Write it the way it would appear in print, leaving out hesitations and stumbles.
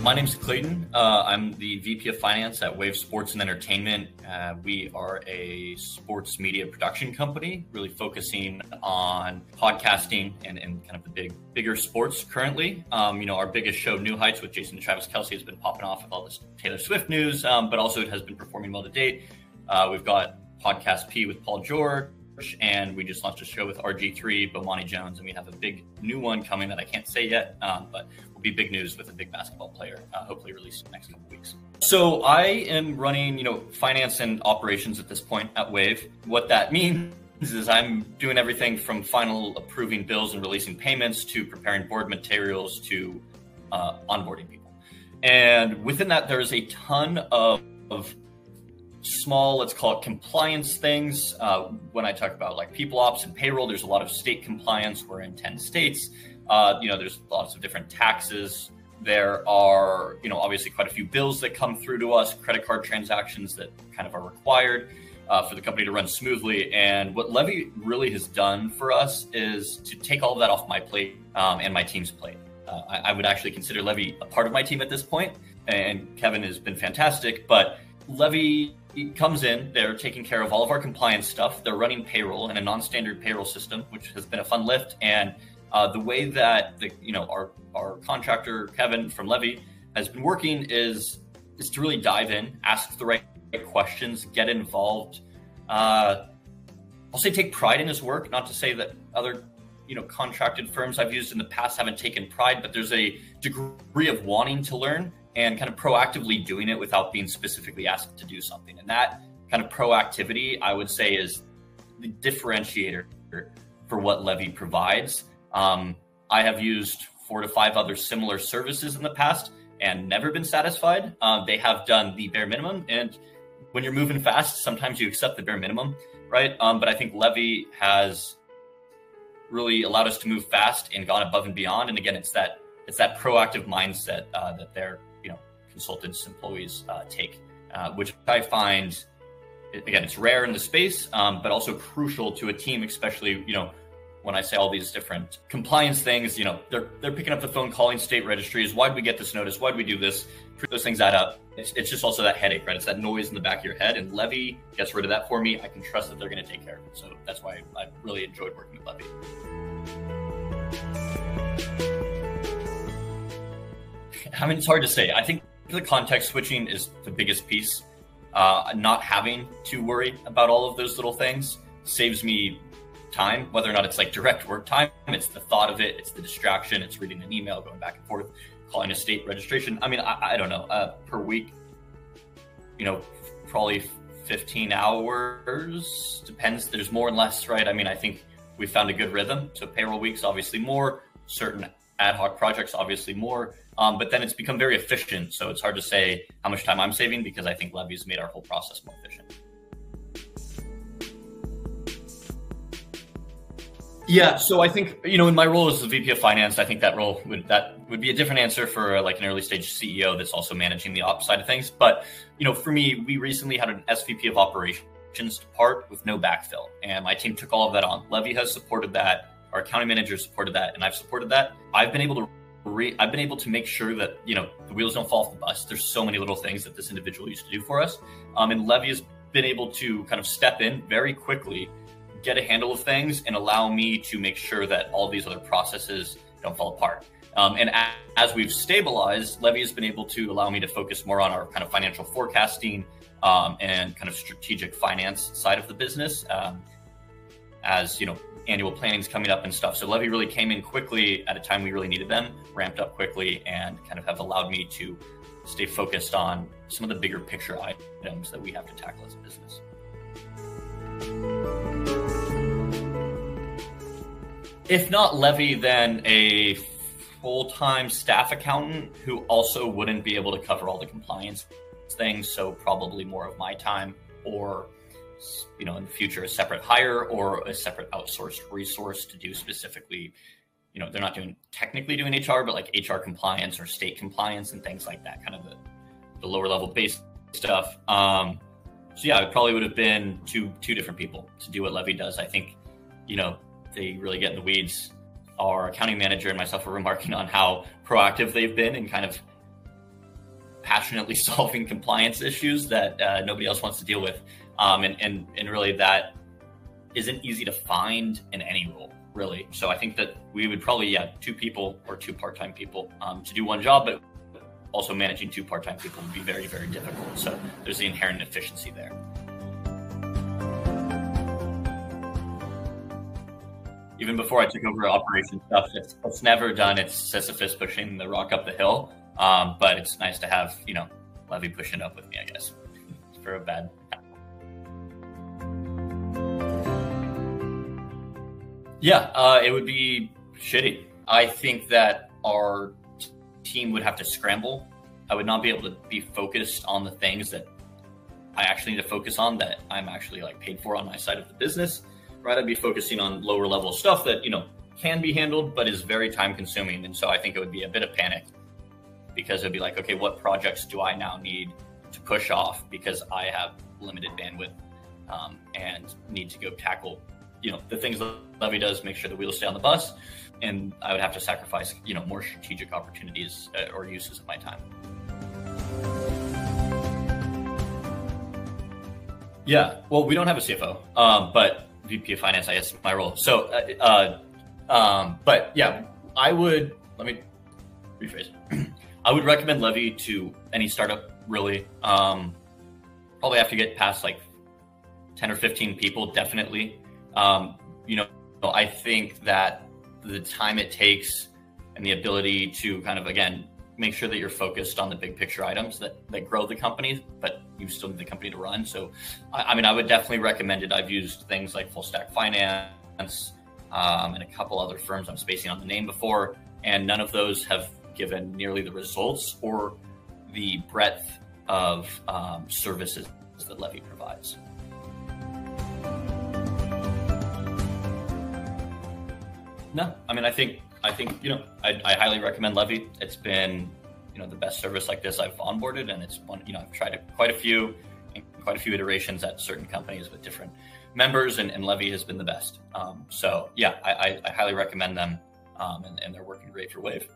My name's Clayton. I'm the VP of Finance at Wave Sports and Entertainment. We are a sports media production company, really focusing on podcasting and kind of the bigger sports currently. Our biggest show, New Heights with Jason and Travis Kelce, has been popping off with all this Taylor Swift news, but also it has been performing well to date. We've got Podcast P with Paul George, and we just launched a show with RG3, Bomani Jones, and we have a big new one coming that I can't say yet, but will be big news with a big basketball player, hopefully released in the next couple weeks. So I am running, finance and operations at this point at Wave. What that means is I'm doing everything from final approving bills and releasing payments to preparing board materials to onboarding people. And within that, there's a ton of small, let's call it compliance things. When I talk about like people ops and payroll, there's a lot of state compliance. We're in 10 states. There's lots of different taxes. There are, obviously quite a few bills that come through to us, credit card transactions that kind of are required for the company to run smoothly. And what Levy really has done for us is to take all of that off my plate and my team's plate. I would actually consider Levy a part of my team at this point, and Kevin has been fantastic, but Levy comes in, they're taking care of all of our compliance stuff. They're running payroll in a non-standard payroll system, which has been a fun lift. And the way that our contractor, Kevin from Levy, has been working is to really dive in, ask the right questions, get involved. I'll say take pride in his work, not to say that other contracted firms I've used in the past haven't taken pride, but there's a degree of wanting to learn and kind of proactively doing it without being specifically asked to do something. And that kind of proactivity, I would say, is the differentiator for what Levy provides. I have used 4 to 5 other similar services in the past and never been satisfied. They have done the bare minimum. And when you're moving fast, sometimes you accept the bare minimum, right? But I think Levy has really allowed us to move fast and gone above and beyond. And again, it's that proactive mindset that their consultants, employees take, which I find, again, it's rare in the space, but also crucial to a team, especially, when I say all these different compliance things, they're picking up the phone, calling state registries. Why'd we get this notice? Why'd we do this? Those things add up. It's just also that headache, right? It's that noise in the back of your head, and Levy gets rid of that for me. I can trust that they're going to take care of it. So that's why I really enjoyed working with Levy. I mean, it's hard to say. I think the context switching is the biggest piece. Not having to worry about all of those little things saves me time, whether or not it's like direct work time. It's the thought of it. It's the distraction. It's reading an email, going back and forth, calling a state registration. I mean, I don't know, per week, probably 15 hours. Depends. There's more and less, right? I mean, I think we found a good rhythm. So payroll weeks, obviously more, certain ad hoc projects, obviously more. But then it's become very efficient. So it's hard to say how much time I'm saving because I think Levy's made our whole process more efficient. Yeah. So I think, in my role as the VP of Finance, I think that role would be a different answer for like an early stage CEO that's also managing the ops side of things. But, for me, we recently had an SVP of operations depart with no backfill. And my team took all of that on. Levy has supported that. Our accounting manager supported that. And I've supported that. I've been able to make sure that, the wheels don't fall off the bus. There's so many little things that this individual used to do for us. And Levy has been able to kind of step in very quickly, get a handle of things, and allow me to make sure that all these other processes don't fall apart. And as we've stabilized, Levy has been able to allow me to focus more on our kind of financial forecasting and kind of strategic finance side of the business, as annual planning's coming up and stuff. So Levy really came in quickly at a time we really needed them, ramped up quickly, and kind of have allowed me to stay focused on some of the bigger picture items that we have to tackle as a business. If not Levy, then a full-time staff accountant who also wouldn't be able to cover all the compliance things. So probably more of my time, or in the future, a separate hire or a separate outsourced resource to do specifically, they're not technically doing HR, but like HR compliance or state compliance and things like that, kind of the lower level base stuff. So yeah, it probably would have been two different people to do what Levy does. I think, they really get in the weeds. Our accounting manager and myself are remarking on how proactive they've been in kind of passionately solving compliance issues that nobody else wants to deal with. And really that isn't easy to find in any role, really. So I think that we would probably, 2 people or 2 part-time people to do one job, but also managing 2 part-time people would be very, very difficult. So there's the inherent efficiency there. Even before I took over operation stuff, it's never done. It's Sisyphus pushing the rock up the hill. But it's nice to have, Levy pushing up with me, I guess, for a bad. Yeah, it would be shitty. I think that our team would have to scramble. I would not be able to be focused on the things that I actually need to focus on, that I'm actually paid for on my side of the business, right? I'd be focusing on lower level stuff that, can be handled, but is very time consuming. And so I think it would be a bit of panic, because it'd be like, okay, what projects do I now need to push off because I have limited bandwidth and need to go tackle, the things that Levy does, make sure the wheels stay on the bus. And I would have to sacrifice, more strategic opportunities or uses of my time. Yeah, well, we don't have a CFO, but VP of Finance, I guess, is my role. So, but yeah, let me rephrase. I would recommend Levy to any startup, really. Probably have to get past 10 or 15 people, definitely. I think that the time it takes and the ability to kind of, again, make sure that you're focused on the big picture items that grow the company, but you still need the company to run. So, I would definitely recommend it. I've used things like Full Stack Finance and a couple other firms I'm spacing on the name before, and none of those have given nearly the results or the breadth of services that Levy provides. No, I think I highly recommend Levy. It's been the best service like this I've onboarded, and it's one I've tried quite a few iterations at certain companies with different members, and Levy has been the best. So yeah, I highly recommend them, and they're working great for Wave.